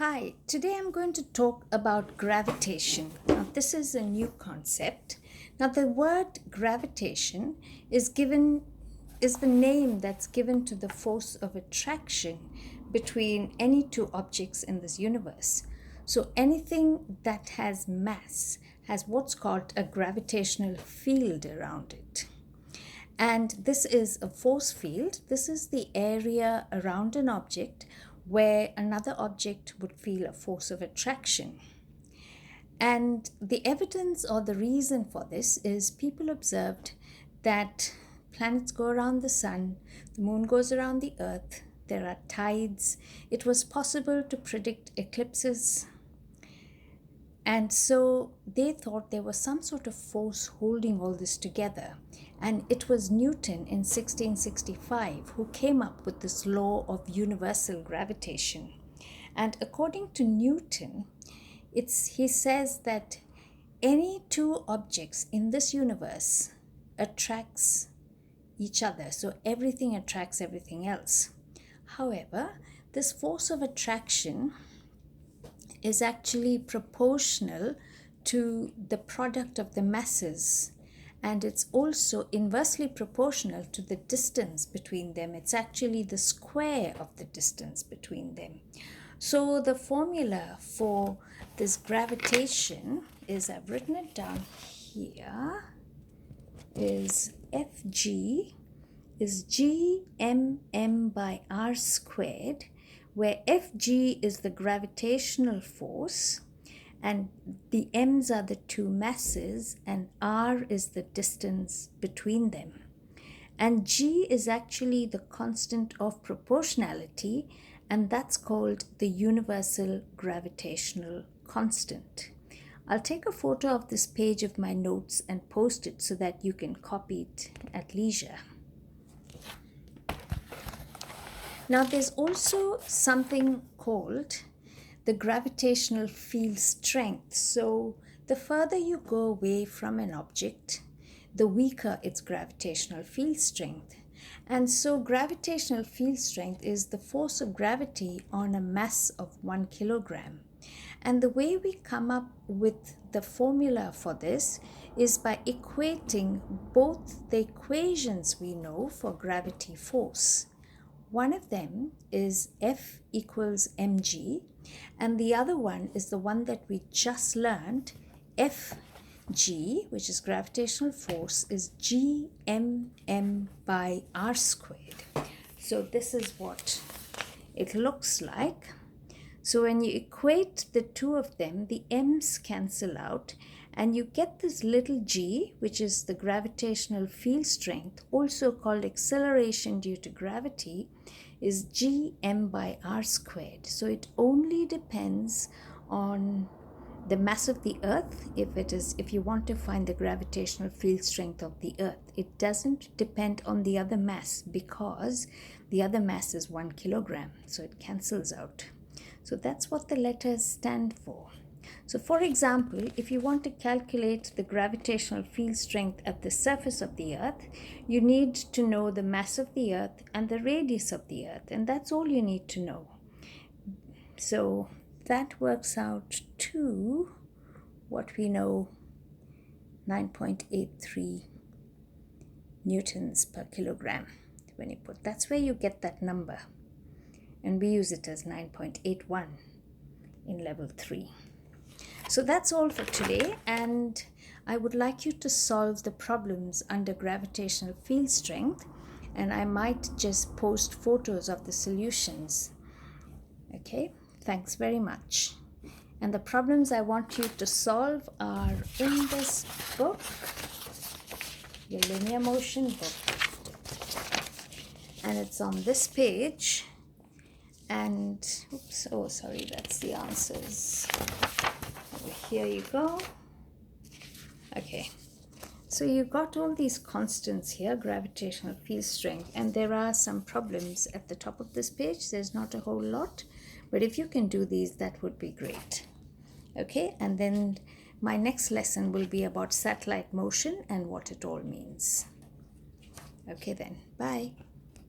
Hi, today I'm going to talk about gravitation. Now, this is a new concept. Now, the word gravitation is the name that's given to the force of attraction between any two objects in this universe. So, anything that has mass has what's called a gravitational field around it. And this is a force field. This is the area around an object where another object would feel a force of attraction. And the evidence or the reason for this is people observed that planets go around the sun, the moon goes around the earth, there are tides. It was possible to predict eclipses. And so they thought there was some sort of force holding all this together. And it was Newton in 1665 who came up with this law of universal gravitation. And according to Newton, he says that any two objects in this universe attracts each other. So everything attracts everything else. However, this force of attraction is actually proportional to the product of the masses, and it's also inversely proportional to the distance between them. It's actually the square of the distance between them. So the formula for this gravitation is, I've written it down here, is Fg is gmm by r squared, where Fg is the gravitational force and the m's are the two masses and r is the distance between them. And g is actually the constant of proportionality, and that's called the universal gravitational constant. I'll take a photo of this page of my notes and post it so that you can copy it at leisure. Now, there's also something called the gravitational field strength. So the further you go away from an object, the weaker its gravitational field strength. And so gravitational field strength is the force of gravity on a mass of 1 kilogram. And the way we come up with the formula for this is by equating both the equations we know for gravity force. One of them is F equals mg, and the other one is the one that we just learned, Fg, which is gravitational force, is gmm by r squared. So this is what it looks like. So when you equate the two of them, the m's cancel out, and you get this little g, which is the gravitational field strength, also called acceleration due to gravity, is gm by r squared. So it only depends on the mass of the earth. If you want to find the gravitational field strength of the earth, it doesn't depend on the other mass because the other mass is 1 kilogram. So it cancels out. So that's what the letters stand for. So for example, if you want to calculate the gravitational field strength at the surface of the earth, you need to know the mass of the earth and the radius of the earth, and that's all you need to know. So that works out to what we know, 9.83 newtons per kilogram. When you put, that's where you get that number. And we use it as 9.81 in level 3. So that's all for today, and I would like you to solve the problems under gravitational field strength, and I might just post photos of the solutions. Okay, thanks very much. And the problems I want you to solve are in this book, your linear motion book, and it's on this page. And oops, oh sorry, that's the answers. Here you go. Okay, so you got all these constants here, gravitational field strength, and there are some problems at the top of this page. There's not a whole lot, but if you can do these, that would be great. Okay, and then my next lesson will be about satellite motion and what it all means. Okay then, bye.